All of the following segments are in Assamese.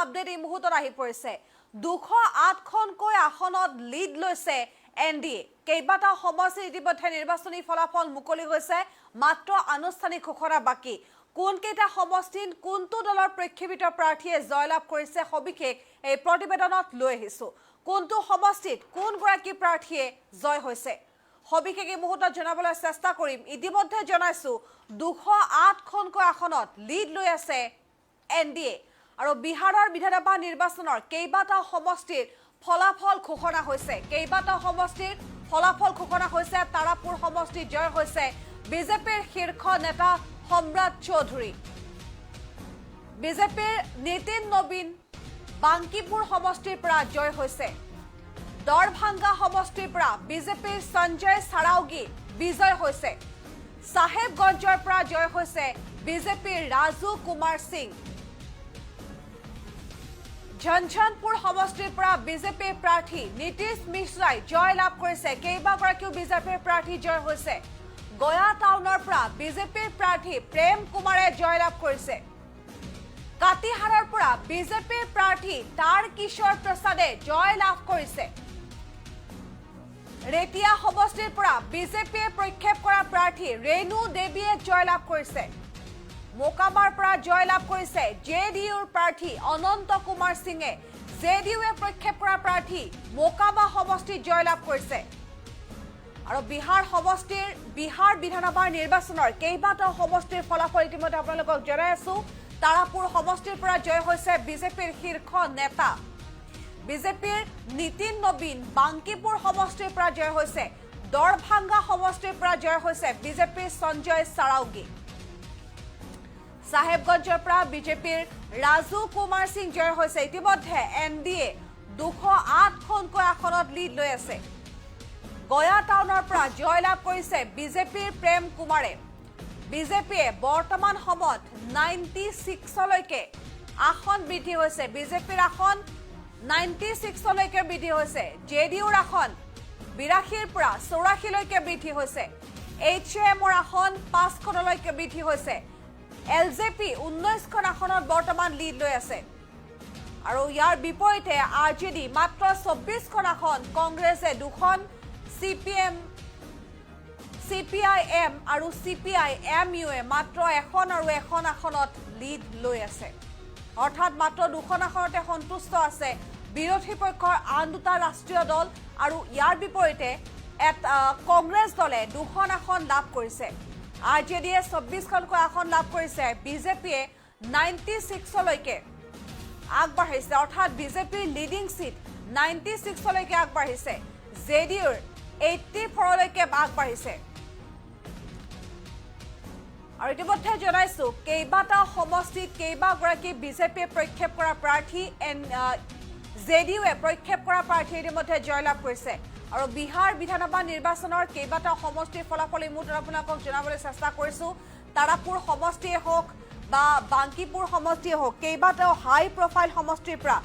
আপডেট এই মুহূৰ্তত আহি পৰিছে 208খনকৈ আসনত লিড লৈছে এনডিএ কেইবাটা সমষ্টি ইতিমধ্যে নিৰ্বাচনী ফলাফল মুকলি হৈছে মাত্ৰ আনুষ্ঠানিক ঘোষণা বাকি কোন কেইটা সমষ্টিত কোনটো দলৰ প্ৰেক্ষিত প্ৰাৰ্থীয়ে জয়লাভ কৰিছে সবিশেষ এই প্ৰতিবেদনত লৈ আহিছো কোনটো সমষ্টিত কোন গৰাকী প্ৰাৰ্থীয়ে জয় হৈছে সবিশেষ এই মুহূৰ্তত জনাবলৈ চেষ্টা কৰিম ইতিমধ্যে জনাইছো 208খনকৈ আসনত লিড লৈ আছে এনডিএ আৰু বিহাৰৰ বিধানসভা নিৰ্বাচনৰ কেইবাটা সমষ্টিৰ ফলাফল ঘোষণা হৈছে কেইবাটা সমষ্টিৰ ফলাফল ঘোষণা হৈছে তাৰাপুৰ সমষ্টি জয় হৈছে বিজেপিৰ শীৰ্ষ নেতা সম্ৰাট চৌধুৰী বিজেপিৰ নীতিন নবীন বাংকিপুৰ সমষ্টিৰ পৰা জয় হৈছে দৰভাংগা সমষ্টিৰ পৰা বিজেপিৰ সঞ্জয় সাৰাওগী বিজয় হৈছে সাহেবগঞ্জৰ পৰা জয় হৈছে বিজেপিৰ ৰাজু কুমাৰ সিং ঝঞ্ঝনপুৰ সমষ্টিৰ পৰা বিজেপিৰ প্ৰাৰ্থী নীতিশ মিশ্ৰাই জয় লাভ কৰিছে কেইবাগৰাকীও বিজেপিৰ প্ৰাৰ্থী জয় হৈছে গয়া টাউনৰ পৰা বিজেপিৰ প্ৰাৰ্থী প্ৰেম কুমাৰে জয় লাভ কৰিছে কাটিহাৰৰ পৰা বিজেপিৰ প্ৰাৰ্থী তাৰ কিশোৰ প্ৰসাদে জয় লাভ কৰিছে ৰেতিয়া সমষ্টিৰ পৰা বিজেপিয়ে প্ৰক্ষেপ কৰা প্ৰাৰ্থী ৰেণু দেৱীয়ে জয় লাভ কৰিছে মোকামাৰ পৰা জয় লাভ কৰিছে জেডিইউৰ প্ৰাৰ্থী অনন্ত কুমাৰ সিঙে জেডিইউৱে প্ৰক্ষেপ কৰা প্ৰাৰ্থী মোকামা সমষ্টিত জয় লাভ কৰিছে আৰু বিহাৰ বিধানসভাৰ নিৰ্বাচনৰ কেইবাটাও সমষ্টিৰ ফলাফল ইতিমধ্যে আপোনালোকক জনাই আছো তাৰাপুৰ সমষ্টিৰ পৰা জয় হৈছে বিজেপিৰ শীৰ্ষ নেতা বিজেপিৰ নীতিন নবীন বাংকিপুৰ সমষ্টিৰ পৰা জয় হৈছে দৰভাংগা সমষ্টিৰ পৰা জয় হৈছে বিজেপিৰ সঞ্জয় সাৰাওগী সাহেবগঞ্জৰ পৰা বিজেপিৰ ৰাজু কুমাৰ সিং জয় হৈছে ইতিমধ্যে এনডিএ 208খনকৈ আসনত লিড লৈ আছে গয়া টাউনৰ পৰা জয় লাভ কৰিছে বিজেপিৰ প্ৰেম কুমাৰে বিজেপিয়ে বৰ্তমান সময়ত 96লৈকে আসন বৃদ্ধি হৈছে বিজেপিৰ আসন 96লৈকে বৃদ্ধি হৈছে জেডিইউৰ আসন 82ৰ পৰা 84লৈকে বৃদ্ধি হৈছে এইচএমৰ আসন 5খনলৈকে বৃদ্ধি হৈছে এলজেপি 19খন আসনত বৰ্তমান লিড লৈ আছে আৰু ইয়াৰ বিপৰীতে আৰজেডি মাত্ৰ 24খন আসন কংগ্ৰেছে দুখন সিপিআইএম আৰু সিপিআইএমইউৱে মাত্ৰ এখন আৰু এখন আসনত লিড লৈ আছে অৰ্থাৎ মাত্ৰ দুখন আসনতে সন্তুষ্ট আছে বিৰোধী পক্ষৰ আন দুটা ৰাষ্ট্ৰীয় দল আৰু ইয়াৰ বিপৰীতে কংগ্ৰেছ দলে দুখন আসন লাভ কৰিছে আৰজেডিয়ে 24খনকৈ আসন লাভ কৰিছে বিজেপিয়ে 96লৈকে আগবাঢ়িছে অৰ্থাৎ বিজেপিৰ লিডিং সিট 96লৈকে আগবাঢ়িছে জেডিইউৰ 84লৈকে আগবাঢ়িছে আৰু ইতিমধ্যে জনাইছো কেইবাটা সমষ্টিত কেইবাগৰাকী বিজেপিয়ে প্ৰক্ষেপ কৰা প্ৰাৰ্থী জেডিইউৱে প্ৰক্ষেপ কৰা প্ৰাৰ্থী ইতিমধ্যে জয়লাভ কৰিছে আৰু বিহাৰ বিধানসভা নিৰ্বাচনৰ কেইবাটা সমষ্টিৰ ফলাফল এই মুহূৰ্তত আপোনালোকক জনাবলৈ চেষ্টা কৰিছো তাৰাপুৰ সমষ্টিয়ে হওক বা বাংকিপুৰ সমষ্টিয়ে হওক কেইবাটাও হাই প্ৰফাইল সমষ্টিৰ পৰা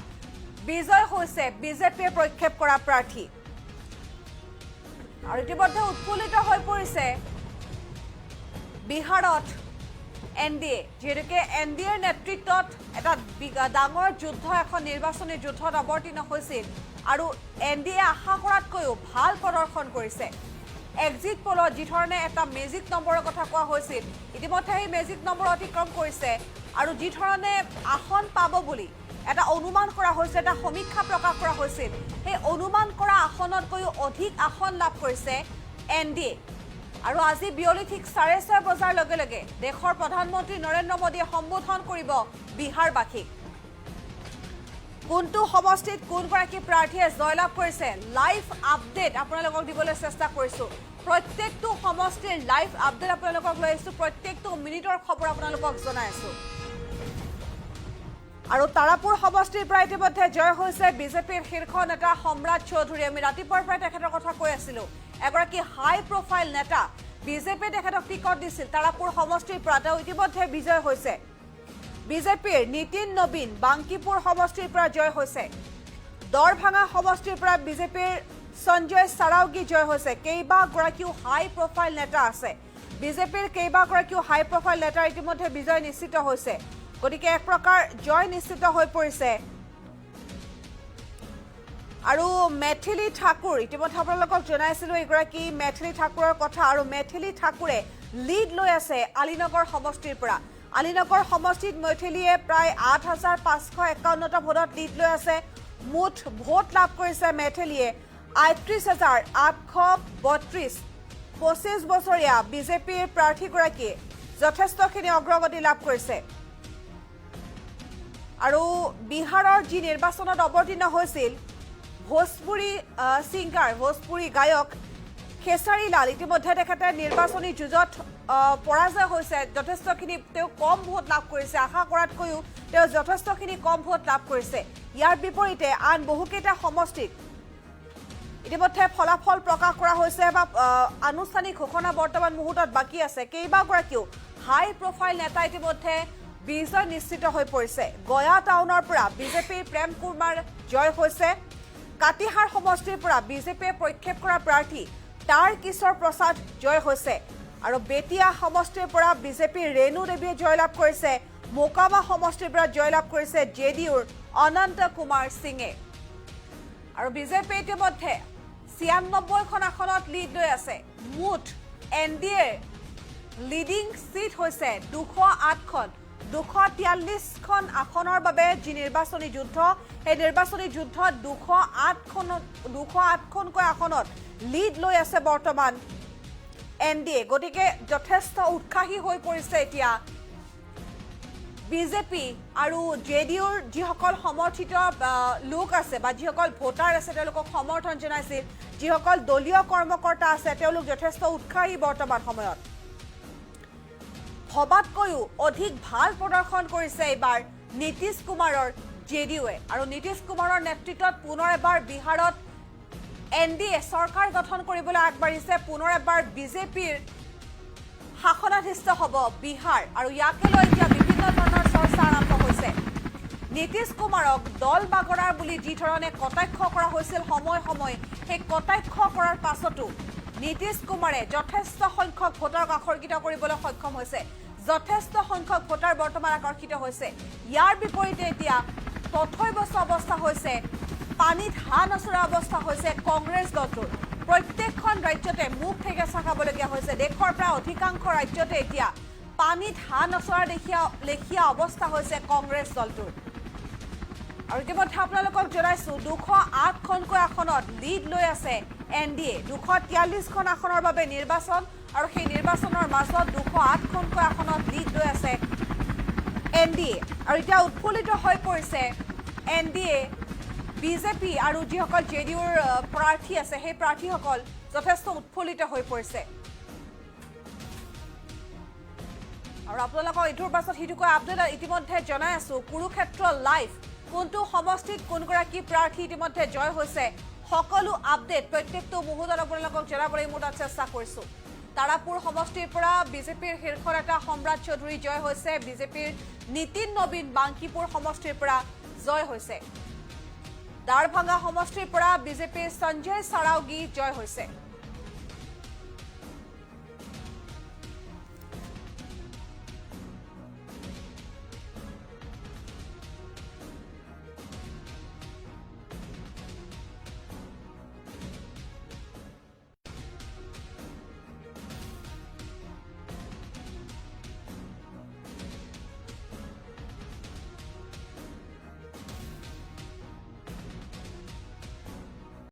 বিজয় হৈছে বিজেপিয়ে প্ৰক্ষেপ কৰা প্ৰাৰ্থী আৰু ইতিমধ্যে উৎফুল্লিত হৈ পৰিছে বিহাৰত এনডিএ যেনেকৈ এনডিএৰ নেতৃত্বত এটা ডাঙৰ যুদ্ধ এখন নিৰ্বাচনী যুদ্ধত অৱতীৰ্ণ হৈছিল আৰু এনডিএ আশা কৰাতকৈও ভাল প্ৰদৰ্শন কৰিছে এক্সিট পলত যি ধৰণে এটা মেজিক নম্বৰৰ কথা কোৱা হৈছিল ইতিমধ্যে সেই মেজিক নম্বৰ অতিক্ৰম কৰিছে আৰু যি ধৰণে আসন পাব বুলি এটা অনুমান কৰা হৈছে এটা সমীক্ষা প্ৰকাশ কৰা হৈছিল সেই অনুমান কৰা আসনতকৈও অধিক আসন লাভ কৰিছে এনডিএ আৰু আজি বিয়লি ঠিক 6:30 বজাৰ লগে লগে দেশৰ প্ৰধানমন্ত্ৰী নৰেন্দ্ৰ মোদীয়ে সম্বোধন কৰিব বিহাৰবাসীক কোনটো সমষ্টিত কোনগৰাকী প্ৰাৰ্থীয়ে জয়লাভ কৰিছে লাইভ আপডেট আপোনালোকক দিবলৈ চেষ্টা কৰিছো প্ৰত্যেকটো সমষ্টিৰ লাইভ আপডেট আপোনালোকক লৈ আহিছো প্ৰত্যেকটো মিনিটৰ খবৰ আপোনালোকক জনাই আছো আৰু তাৰাপুৰ সমষ্টিৰ পৰা ইতিমধ্যে জয় হৈছে বিজেপিৰ শীৰ্ষ নেতা সম্ৰাট চৌধুৰী আমি ৰাতিপুৱাৰ পৰা তেখেতৰ কথা কৈ আছিলো এগৰাকী হাই প্ৰফাইল নেতা বিজেপিয়ে তেখেতক টিকট দিছিল তাৰাপুৰ সমষ্টিৰ পৰা তেওঁ ইতিমধ্যে বিজয় হৈছে বিজেপিৰ নীতিন নবীন বাংকিপুৰ সমষ্টিৰ পৰা জয় হৈছে দৰভাঙা সমষ্টিৰ পৰা বিজেপিৰ সঞ্জয় সাৰাওগী জয় হৈছে কেইবাগৰাকীও হাই প্ৰফাইল নেতা আছে বিজেপিৰ কেইবাগৰাকীও হাই প্ৰফাইল নেতাৰ ইতিমধ্যে বিজয় নিশ্চিত হৈছে গতিকে এক প্ৰকাৰ জয় নিশ্চিত হৈ পৰিছে আৰু মেথিলি ঠাকুৰ ইতিমধ্যে আপোনালোকক জনাইছিলোঁ এগৰাকী মেথিলি ঠাকুৰৰ কথা আৰু মেথিলি ঠাকুৰে লিড লৈ আছে আলীনগৰ সমষ্টিৰ পৰা আলীনগৰ সমষ্টিত মেথিলিয়ে প্ৰায় ৮,৫৫১টা ভোটত লিড লৈ আছে মুঠ ভোট লাভ কৰিছে মেথিলিয়ে ৩৮,৮৩২ 25 বছৰীয়া বিজেপিৰ প্ৰাৰ্থীগৰাকীয়ে যথেষ্টখিনি অগ্ৰগতি লাভ কৰিছে আৰু বিহাৰৰ যি নিৰ্বাচনত অৱতীৰ্ণ হৈছিল ভোজপুৰী সিংগাৰ ভোজপুৰী গায়ক খেসাৰী লাল ইতিমধ্যে তেখেতে নিৰ্বাচনী যুঁজত পৰাজয় হৈছে যথেষ্টখিনি তেওঁ কম ভোট লাভ কৰিছে আশা কৰাতকৈও তেওঁ যথেষ্টখিনি কম ভোট লাভ কৰিছে ইয়াৰ বিপৰীতে আন বহুকেইটা সমষ্টিত ইতিমধ্যে ফলাফল প্ৰকাশ কৰা হৈছে বা আনুষ্ঠানিক ঘোষণা বৰ্তমান মুহূৰ্তত বাকী আছে কেইবাগৰাকীও হাই প্ৰফাইল নেতা ইতিমধ্যে বিজয় নিশ্চিত হৈ পৰিছে গয়া টাউনৰ পৰা বিজেপিৰ প্ৰেম কুমাৰ জয় হৈছে কাটিহাৰ সমষ্টিৰ পৰা বিজেপিয়ে প্ৰক্ষেপ কৰা প্ৰাৰ্থী তাৰ কিশোৰ প্ৰসাদ জয় হৈছে আৰু বেতিয়া সমষ্টিৰ পৰা বিজেপিৰ ৰেণু দেৱীয়ে জয়লাভ কৰিছে মোকামা সমষ্টিৰ পৰা জয়লাভ কৰিছে জেডিউৰ অনন্ত কুমাৰ সিঙে আৰু বিজেপি ইতিমধ্যে ৯৬খন আসনত লিড লৈ আছে মুঠ এনডিএ লিডিং সিট হৈছে ২০৮খন ২৪৩খন আসনৰ বাবে যি নিৰ্বাচনী যুদ্ধ এই নিৰ্বাচনী যুদ্ধত ২০৮খনকৈ আসনত লিড লৈ আছে বৰ্তমান এনডিএ গতিকে যথেষ্ট উৎসাহী হৈ পৰিছে এতিয়া বিজেপি আৰু জেডিউৰ যিসকল সমৰ্থিত লোক আছে বা যিসকল ভোটাৰ আছে তেওঁলোকক সমৰ্থন জনাইছিল যিসকল দলীয় কৰ্মকৰ্তা আছে তেওঁলোক যথেষ্ট উৎসাহী বৰ্তমান সময়ত ভবাতকৈও অধিক ভাল প্ৰদৰ্শন কৰিছে এইবাৰ নীতিশ কুমাৰৰ জেডিউৱে আৰু নীতিশ কুমাৰৰ নেতৃত্বত পুনৰ এবাৰ বিহাৰত এনডিএ চৰকাৰ গঠন কৰিবলৈ আগবাঢ়িছে পুনৰ এবাৰ বিজেপিৰ শাসনাধিষ্ঠ হ'ব বিহাৰ আৰু ইয়াকে লৈ এতিয়া বিভিন্ন ধৰণৰ চৰ্চা আৰম্ভ হৈছে নীতিশ কুমাৰক দল বাগৰাৰ বুলি যি ধৰণে কটাক্ষ কৰা হৈছিল সময় সেই কটাক্ষ কৰাৰ পাছতো নীতিশ কুমাৰে যথেষ্ট সংখ্যক ভোটাৰক আকৰ্ষিত কৰিবলৈ সক্ষম হৈছে যথেষ্ট সংখ্যক ভোটাৰ বৰ্তমান আকৰ্ষিত হৈছে ইয়াৰ বিপৰীতে এতিয়া তথৈবচ অৱস্থা হৈছে পানীত হাঁহ নচৰা অৱস্থা হৈছে কংগ্ৰেছ দলটোৰ প্ৰত্যেকখন ৰাজ্যতে মুখ ঠেকেচা খাবলগীয়া হৈছে দেশৰ প্ৰায় অধিকাংশ ৰাজ্যতে এতিয়া পানীত হাঁহ নচৰাৰ লেখীয়া অৱস্থা হৈছে কংগ্ৰেছ দলটোৰ আৰু ইতিমধ্যে আপোনালোকক জনাইছোঁ ২০৮খনকৈ আসনত লিড লৈ আছে এনডিএ ২৪৩খন আসনৰ বাবে নিৰ্বাচন আৰু সেই নিৰ্বাচনৰ মাজত ২০৮খনকৈ আসনত লিড লৈ আছে এনডিএ আৰু এতিয়া উৎফুল্লিত হৈ পৰিছে এনডিএ বিজেপি আৰু যিসকল জেডিউৰ প্ৰাৰ্থী আছে সেই প্ৰাৰ্থীসকল যথেষ্ট উৎফুল্লিত হৈ পৰিছে আৰু আপোনালোকক ইটোৰ পাছত সিটোকৈ আপডেট ইতিমধ্যে জনাই আছোঁ কুৰুক্ষেত্ৰ লাইভ কোনটো সমষ্টিত কোনগৰাকী প্ৰাৰ্থী ইতিমধ্যে জয় হৈছে সকলো আপডেট প্ৰত্যেকটো মুহূৰ্তত আপোনালোকক জনাবলৈ মোৰ তাত চেষ্টা কৰিছোঁ তাৰাপুৰ সমষ্টিৰ পৰা বিজেপিৰ শীৰ্ষ নেতা সম্ৰাট চৌধুৰী জয় হৈছে বিজেপিৰ নীতিন নবীন বাংকিপুৰ সমষ্টিৰ পৰা জয় হৈছে দাৰভাঙা সমষ্টিৰ পৰা বিজেপিৰ সঞ্জয় সাৰাওগী জয় হৈছে